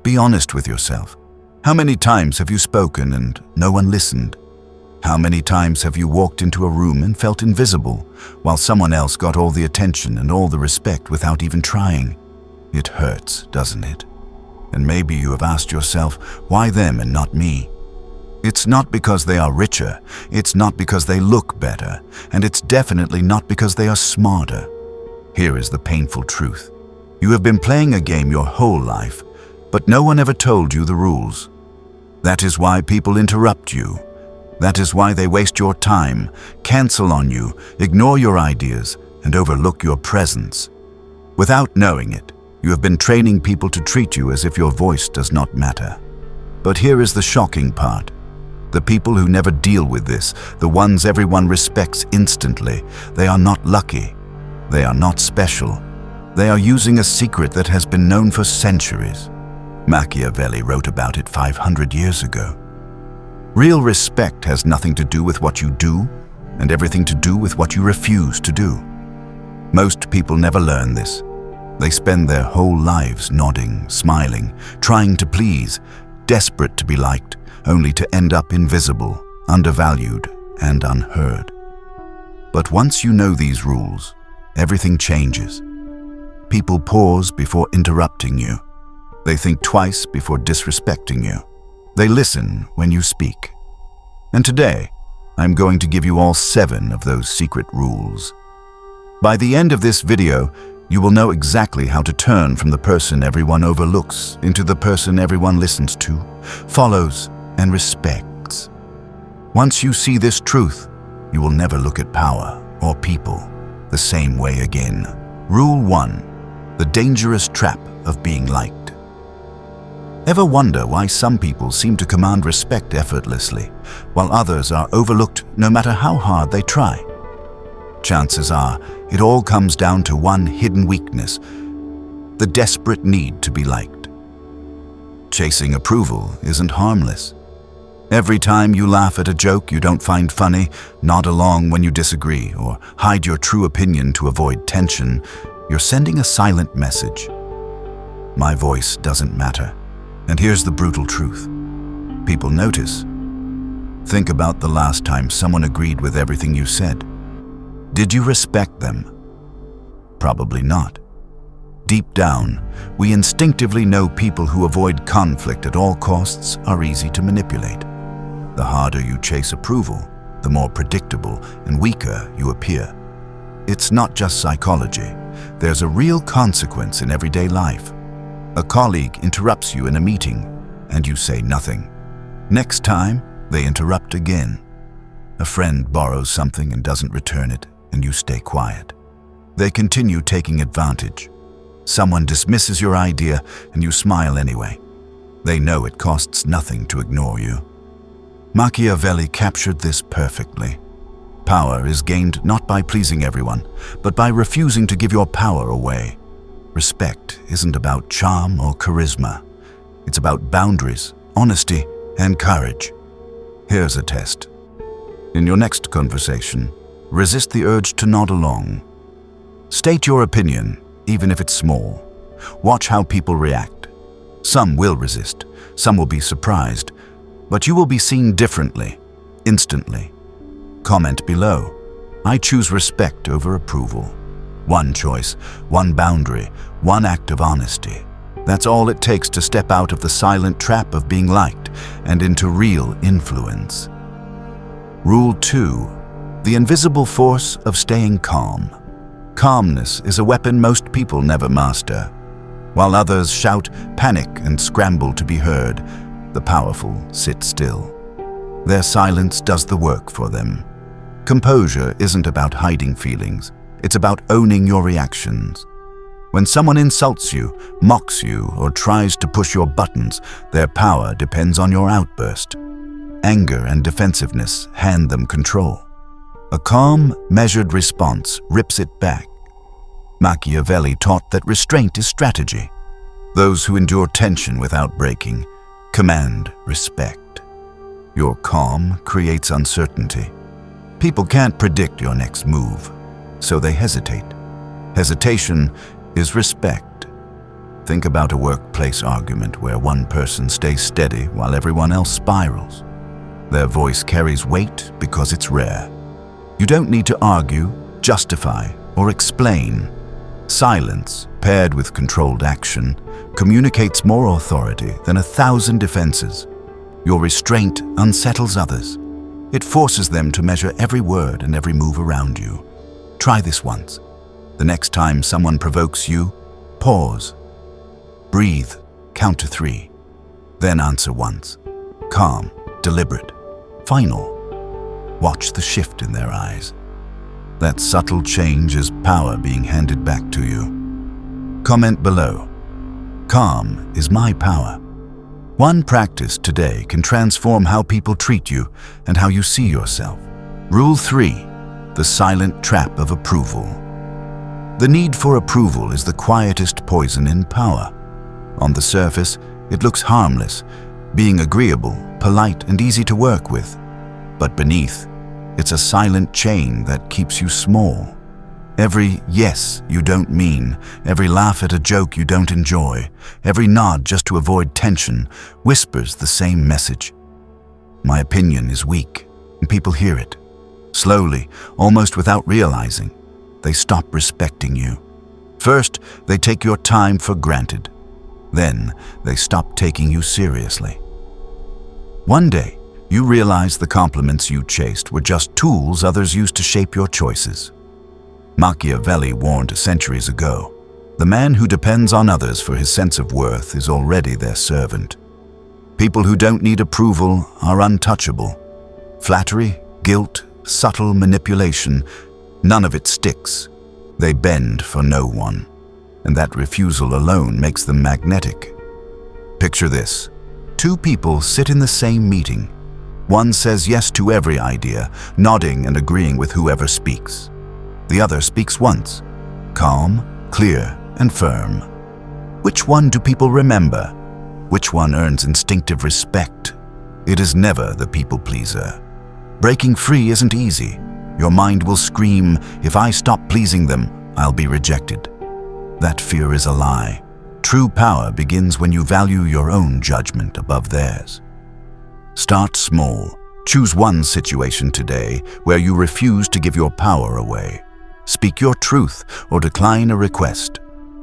Be honest with yourself. How many times have you spoken and no one listened? How many times have you walked into a room and felt invisible, while someone else got all the attention and all the respect without even trying? It hurts, doesn't it? And maybe you have asked yourself, why them and not me? It's not because they are richer, it's not because they look better, and it's definitely not because they are smarter. Here is the painful truth. You have been playing a game your whole life, but no one ever told you the rules. That is why people interrupt you. That is why they waste your time, cancel on you, ignore your ideas, and overlook your presence. Without knowing it, you have been training people to treat you as if your voice does not matter. But here is the shocking part. The people who never deal with this, the ones everyone respects instantly, they are not lucky. They are not special. They are using a secret that has been known for centuries. Machiavelli wrote about it 500 years ago. Real respect has nothing to do with what you do, and everything to do with what you refuse to do. Most people never learn this. They spend their whole lives nodding, smiling, trying to please, desperate to be liked, only to end up invisible, undervalued, and unheard. But once you know these rules, everything changes. People pause before interrupting you. They think twice before disrespecting you. They listen when you speak. And today, I'm going to give you all 7 of those secret rules. By the end of this video, you will know exactly how to turn from the person everyone overlooks into the person everyone listens to, follows, and respects. Once you see this truth, you will never look at power or people the same way again. Rule 1. The dangerous trap of being liked. Ever wonder why some people seem to command respect effortlessly, while others are overlooked no matter how hard they try? Chances are, it all comes down to one hidden weakness: the desperate need to be liked. Chasing approval isn't harmless. Every time you laugh at a joke you don't find funny, nod along when you disagree, or hide your true opinion to avoid tension, you're sending a silent message. My voice doesn't matter. And here's the brutal truth. People notice. Think about the last time someone agreed with everything you said. Did you respect them? Probably not. Deep down, we instinctively know people who avoid conflict at all costs are easy to manipulate. The harder you chase approval, the more predictable and weaker you appear. It's not just psychology. There's a real consequence in everyday life. A colleague interrupts you in a meeting, and you say nothing. Next time, they interrupt again. A friend borrows something and doesn't return it, and you stay quiet. They continue taking advantage. Someone dismisses your idea, and you smile anyway. They know it costs nothing to ignore you. Machiavelli captured this perfectly. Power is gained not by pleasing everyone, but by refusing to give your power away. Respect isn't about charm or charisma. It's about boundaries, honesty, and courage. Here's a test. In your next conversation, resist the urge to nod along. State your opinion, even if it's small. Watch how people react. Some will resist, some will be surprised, but you will be seen differently, instantly. Comment below. I choose respect over approval. One choice, one boundary, one act of honesty. That's all it takes to step out of the silent trap of being liked and into real influence. Rule 2. The invisible force of staying calm. Calmness is a weapon most people never master. While others shout, panic, and scramble to be heard, the powerful sit still. Their silence does the work for them. Composure isn't about hiding feelings. It's about owning your reactions. When someone insults you, mocks you, or tries to push your buttons, their power depends on your outburst. Anger and defensiveness hand them control. A calm, measured response rips it back. Machiavelli taught that restraint is strategy. Those who endure tension without breaking command respect. Your calm creates uncertainty. People can't predict your next move, so they hesitate. Hesitation is respect. Think about a workplace argument where one person stays steady while everyone else spirals. Their voice carries weight because it's rare. You don't need to argue, justify, or explain. Silence, paired with controlled action, communicates more authority than 1,000 defenses. Your restraint unsettles others. It forces them to measure every word and every move around you. Try this once. The next time someone provokes you, pause. Breathe, count to 3. Then answer once. Calm, deliberate, final. Watch the shift in their eyes. That subtle change is power being handed back to you. Comment below. Calm is my power. One practice today can transform how people treat you and how you see yourself. Rule 3. The silent trap of approval. The need for approval is the quietest poison in power. On the surface, it looks harmless, being agreeable, polite, and easy to work with. But beneath, it's a silent chain that keeps you small. Every yes you don't mean, every laugh at a joke you don't enjoy, every nod just to avoid tension whispers the same message. My opinion is weak, and people hear it. Slowly, almost without realizing, they stop respecting you. First, they take your time for granted. Then, they stop taking you seriously. One day, you realize the compliments you chased were just tools others used to shape your choices. Machiavelli warned centuries ago, the man who depends on others for his sense of worth is already their servant. People who don't need approval are untouchable. Flattery, guilt, subtle manipulation, none of it sticks. They bend for no one, and that refusal alone makes them magnetic. Picture this. 2 people sit in the same meeting. One says yes to every idea, nodding and agreeing with whoever speaks. The other speaks once, calm, clear, and firm. Which one do people remember? Which one earns instinctive respect? It is never the people pleaser. Breaking free isn't easy. Your mind will scream, if I stop pleasing them, I'll be rejected. That fear is a lie. True power begins when you value your own judgment above theirs. Start small. Choose one situation today where you refuse to give your power away. Speak your truth or decline a request.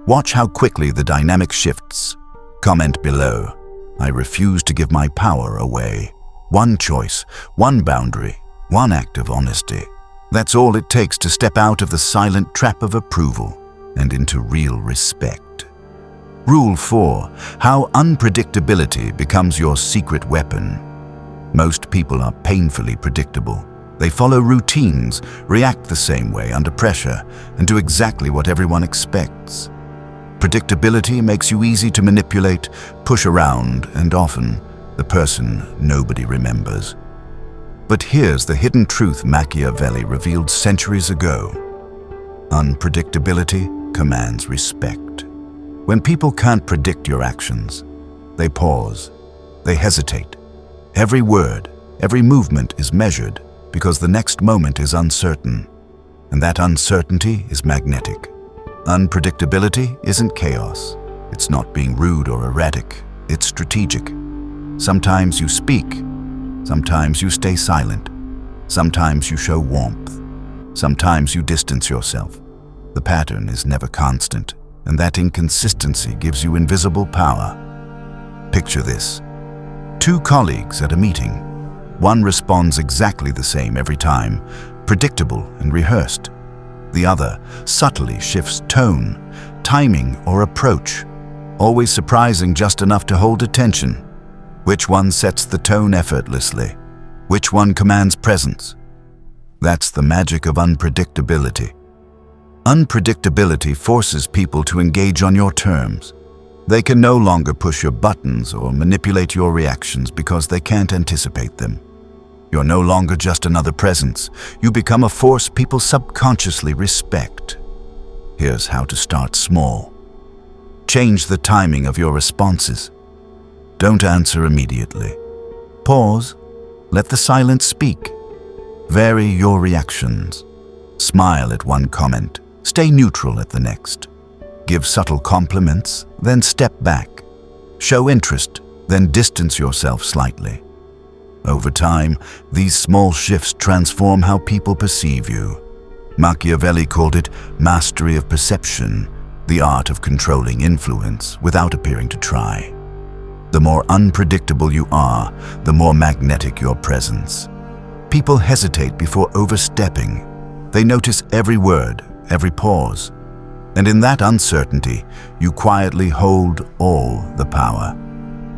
Watch how quickly the dynamic shifts. Comment below. I refuse to give my power away. One choice, one boundary, one act of honesty. That's all it takes to step out of the silent trap of approval and into real respect. Rule 4. How unpredictability becomes your secret weapon. Most people are painfully predictable. They follow routines, react the same way under pressure, and do exactly what everyone expects. Predictability makes you easy to manipulate, push around, and often the person nobody remembers. But here's the hidden truth Machiavelli revealed centuries ago. Unpredictability commands respect. When people can't predict your actions, they pause, they hesitate. Every word, every movement is measured because the next moment is uncertain, and that uncertainty is magnetic. Unpredictability isn't chaos. It's not being rude or erratic. It's strategic. Sometimes you speak. Sometimes you stay silent. Sometimes you show warmth. Sometimes you distance yourself. The pattern is never constant, and that inconsistency gives you invisible power. Picture this. 2 colleagues at a meeting. One responds exactly the same every time, predictable and rehearsed. The other subtly shifts tone, timing, or approach, always surprising just enough to hold attention. Which one sets the tone effortlessly? Which one commands presence? That's the magic of unpredictability. Unpredictability forces people to engage on your terms. They can no longer push your buttons or manipulate your reactions because they can't anticipate them. You're no longer just another presence. You become a force people subconsciously respect. Here's how to start small. Change the timing of your responses. Don't answer immediately. Pause. Let the silence speak. Vary your reactions. Smile at one comment. Stay neutral at the next. Give subtle compliments, then step back. Show interest, then distance yourself slightly. Over time, these small shifts transform how people perceive you. Machiavelli called it mastery of perception, the art of controlling influence without appearing to try. The more unpredictable you are, the more magnetic your presence. People hesitate before overstepping. They notice every word, every pause. And in that uncertainty, you quietly hold all the power.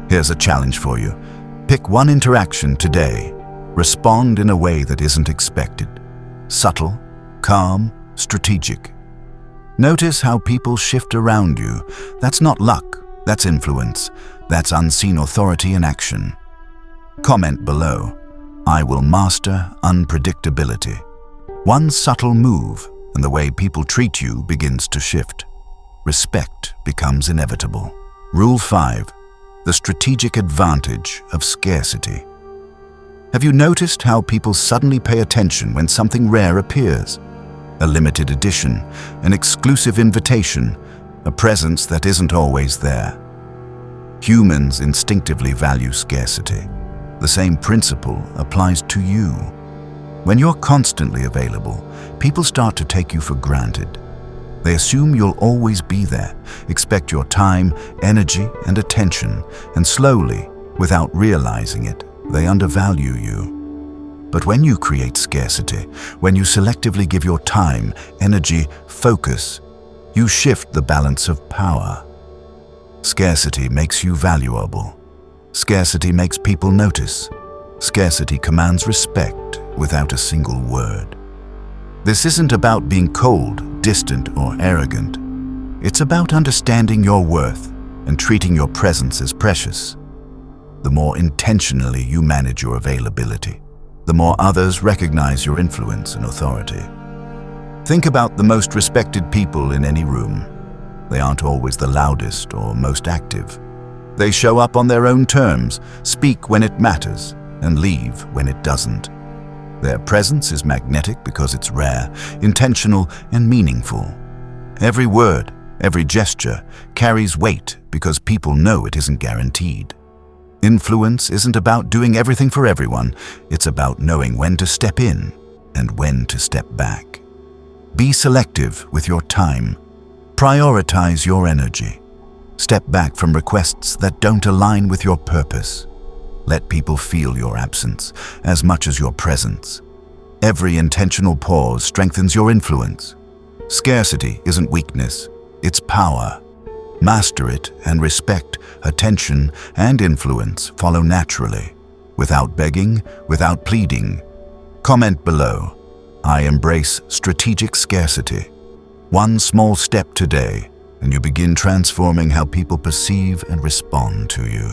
Here's a challenge for you. Pick one interaction today. Respond in a way that isn't expected. Subtle, calm, strategic. Notice how people shift around you. That's not luck, that's influence. That's unseen authority in action. Comment below. I will master unpredictability. One subtle move, and the way people treat you begins to shift. Respect becomes inevitable. Rule 5. The strategic advantage of scarcity. Have you noticed how people suddenly pay attention when something rare appears? A limited edition, an exclusive invitation, a presence that isn't always there. Humans instinctively value scarcity. The same principle applies to you. When you're constantly available, people start to take you for granted. They assume you'll always be there, expect your time, energy, and attention, and slowly, without realizing it, they undervalue you. But when you create scarcity, when you selectively give your time, energy, focus, you shift the balance of power. Scarcity makes you valuable. Scarcity makes people notice. Scarcity commands respect without a single word. This isn't about being cold, distant, or arrogant. It's about understanding your worth and treating your presence as precious. The more intentionally you manage your availability, the more others recognize your influence and authority. Think about the most respected people in any room. They aren't always the loudest or most active. They show up on their own terms, speak when it matters, and leave when it doesn't. Their presence is magnetic because it's rare, intentional, and meaningful. Every word, every gesture carries weight because people know it isn't guaranteed. Influence isn't about doing everything for everyone. It's about knowing when to step in and when to step back. Be selective with your time. Prioritize your energy. Step back from requests that don't align with your purpose. Let people feel your absence as much as your presence. Every intentional pause strengthens your influence. Scarcity isn't weakness, it's power. Master it, and respect, attention, and influence follow naturally, without begging, without pleading. Comment below. I embrace strategic scarcity. One small step today, and you begin transforming how people perceive and respond to you.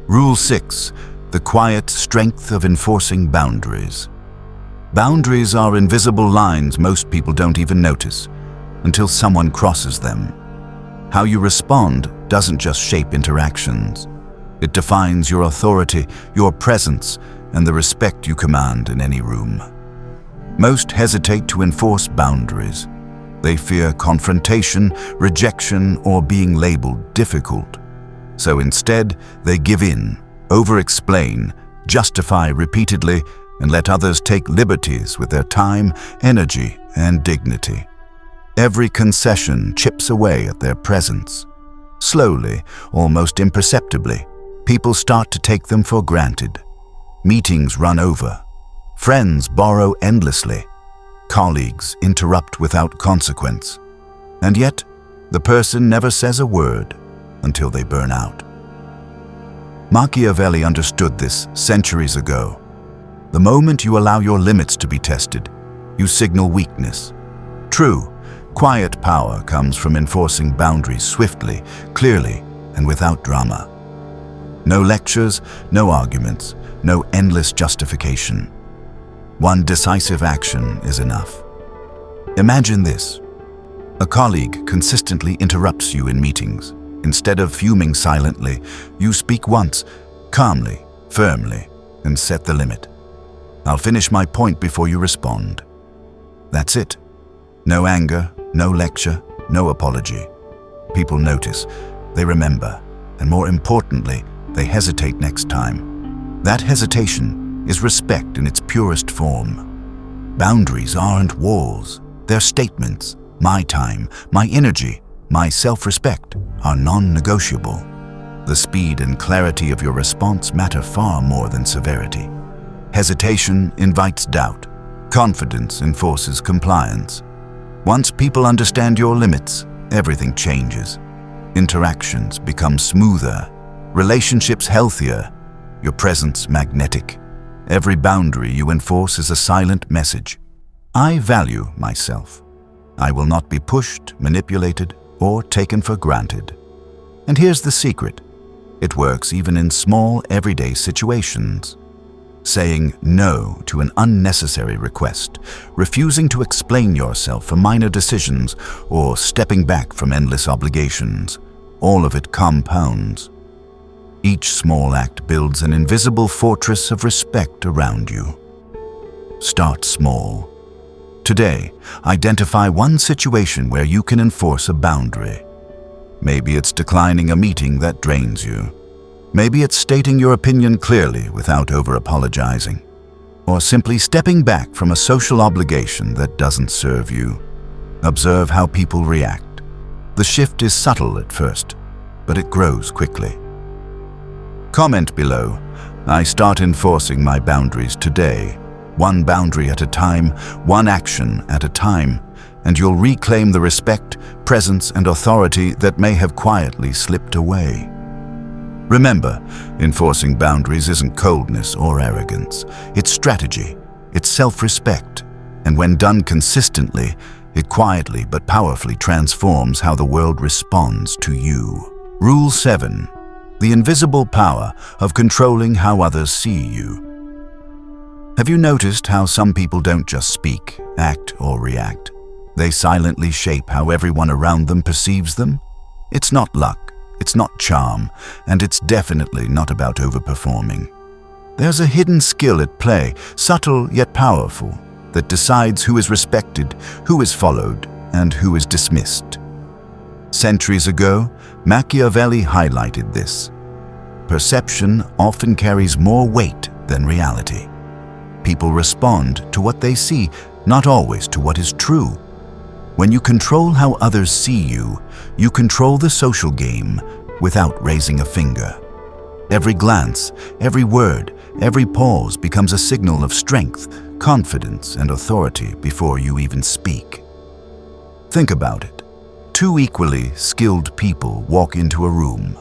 Rule 6. The quiet strength of enforcing boundaries. Boundaries are invisible lines most people don't even notice until someone crosses them. How you respond doesn't just shape interactions. It defines your authority, your presence, and the respect you command in any room. Most hesitate to enforce boundaries. They fear confrontation, rejection, or being labeled difficult. So instead, they give in, over-explain, justify repeatedly, and let others take liberties with their time, energy, and dignity. Every concession chips away at their presence. Slowly, almost imperceptibly, people start to take them for granted. Meetings run over. Friends borrow endlessly. Colleagues interrupt without consequence. And yet, the person never says a word until they burn out. Machiavelli understood this centuries ago. The moment you allow your limits to be tested, you signal weakness. True, quiet power comes from enforcing boundaries swiftly, clearly, and without drama. No lectures, no arguments, no endless justification. One decisive action is enough. Imagine this. A colleague consistently interrupts you in meetings. Instead of fuming silently, you speak once, calmly, firmly, and set the limit. I'll finish my point before you respond. That's it. No anger, no lecture, no apology. People notice, they remember, and more importantly, they hesitate next time. That hesitation is respect in its purest form. Boundaries aren't walls, they're statements. My time, my energy, my self-respect are non-negotiable. The speed and clarity of your response matter far more than severity. Hesitation invites doubt. Confidence enforces compliance. Once people understand your limits, everything changes. Interactions become smoother, relationships healthier, your presence magnetic. Every boundary you enforce is a silent message. I value myself. I will not be pushed, manipulated, or taken for granted. And here's the secret. It works even in small, everyday situations. Saying no to an unnecessary request, refusing to explain yourself for minor decisions, or stepping back from endless obligations, all of it compounds. Each small act builds an invisible fortress of respect around you. Start small. Today, identify one situation where you can enforce a boundary. Maybe it's declining a meeting that drains you. Maybe it's stating your opinion clearly without over-apologizing. Or simply stepping back from a social obligation that doesn't serve you. Observe how people react. The shift is subtle at first, but it grows quickly. Comment below, I start enforcing my boundaries today. One boundary at a time, one action at a time, and you'll reclaim the respect, presence, and authority that may have quietly slipped away. Remember, enforcing boundaries isn't coldness or arrogance. It's strategy, it's self-respect, and when done consistently, it quietly but powerfully transforms how the world responds to you. Rule 7. The invisible power of controlling how others see you. Have you noticed how some people don't just speak, act, or react? They silently shape how everyone around them perceives them? It's not luck, it's not charm, and it's definitely not about overperforming. There's a hidden skill at play, subtle yet powerful, that decides who is respected, who is followed, and who is dismissed. Centuries ago, Machiavelli highlighted this. Perception often carries more weight than reality. People respond to what they see, not always to what is true. When you control how others see you, you control the social game without raising a finger. Every glance, every word, every pause becomes a signal of strength, confidence, and authority before you even speak. Think about it. Two equally skilled people walk into a room.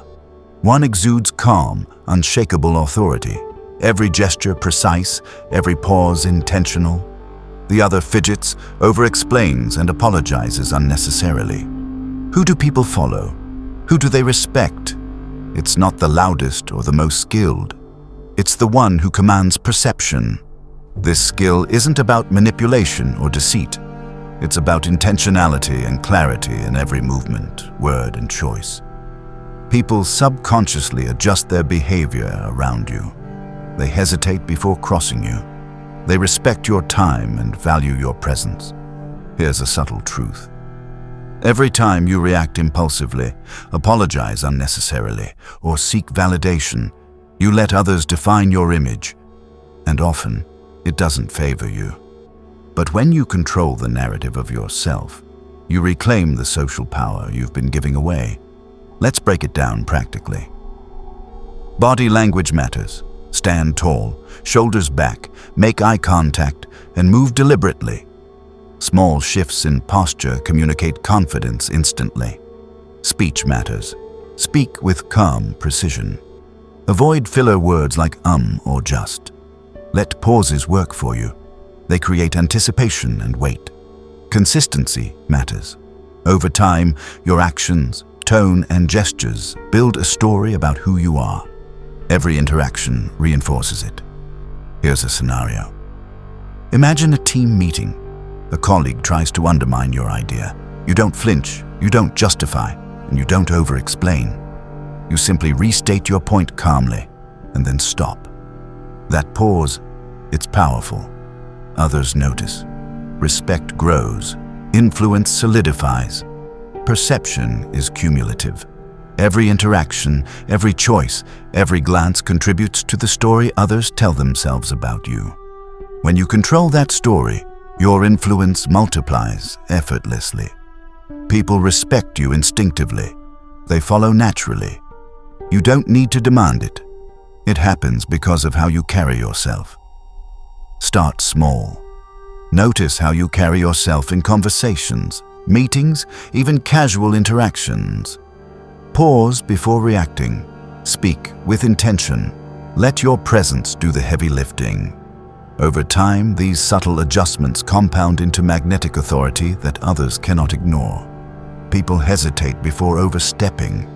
One exudes calm, unshakable authority. Every gesture precise, every pause intentional. The other fidgets, over-explains, and apologizes unnecessarily. Who do people follow? Who do they respect? It's not the loudest or the most skilled. It's the one who commands perception. This skill isn't about manipulation or deceit. It's about intentionality and clarity in every movement, word, and choice. People subconsciously adjust their behavior around you. They hesitate before crossing you. They respect your time and value your presence. Here's a subtle truth. Every time you react impulsively, apologize unnecessarily, or seek validation, you let others define your image, and often it doesn't favor you. But when you control the narrative of yourself, you reclaim the social power you've been giving away. Let's break it down practically. Body language matters. Stand tall, shoulders back, make eye contact, and move deliberately. Small shifts in posture communicate confidence instantly. Speech matters. Speak with calm precision. Avoid filler words like or just. Let pauses work for you. They create anticipation and weight. Consistency matters. Over time, your actions, tone, and gestures build a story about who you are. Every interaction reinforces it. Here's a scenario. Imagine a team meeting. A colleague tries to undermine your idea. You don't flinch, you don't justify, and you don't over-explain. You simply restate your point calmly, and then stop. That pause, it's powerful. Others notice. Respect grows. Influence solidifies. perception is cumulative. Every interaction, every choice, every glance contributes to the story others tell themselves about you. When you control that story, your influence multiplies effortlessly. People respect you instinctively. They follow naturally. You don't need to demand it. It happens because of how you carry yourself. Start small. Notice how you carry yourself in conversations, meetings, even casual interactions. Pause before reacting. Speak with intention. Let your presence do the heavy lifting. Over time, these subtle adjustments compound into magnetic authority that others cannot ignore. People hesitate before overstepping.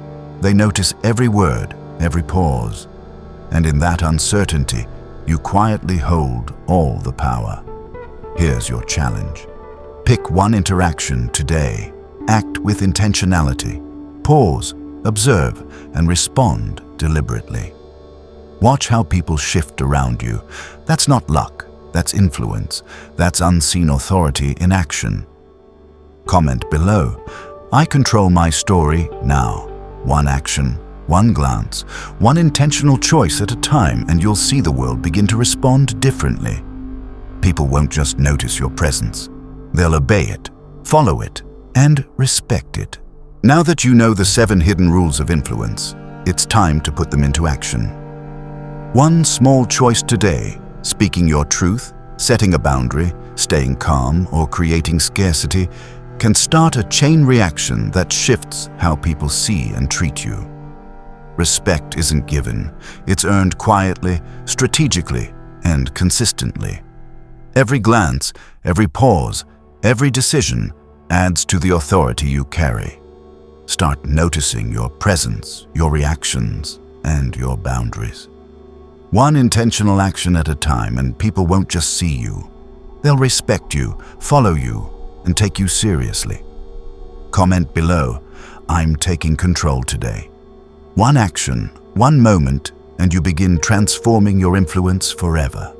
They notice every word, every pause. And in that uncertainty, you quietly hold all the power. Here's your challenge. Pick one interaction today. Act with intentionality. Pause, observe, and respond deliberately. Watch how people shift around you. That's not luck, that's influence. That's unseen authority in action. Comment below. I control my story now. One action, one glance, one intentional choice at a time, and you'll see the world begin to respond differently. People won't just notice your presence. They'll obey it, follow it, and respect it. Now that you know the 7 hidden rules of influence, it's time to put them into action. One small choice today, speaking your truth, setting a boundary, staying calm, or creating scarcity, can start a chain reaction that shifts how people see and treat you. Respect isn't given, it's earned quietly, strategically, and consistently. Every glance, every pause, every decision adds to the authority you carry. Start noticing your presence, your reactions, and your boundaries. One intentional action at a time, and people won't just see you. They'll respect you, follow you, and take you seriously. Comment below, I'm taking control today. One action, one moment, and you begin transforming your influence forever.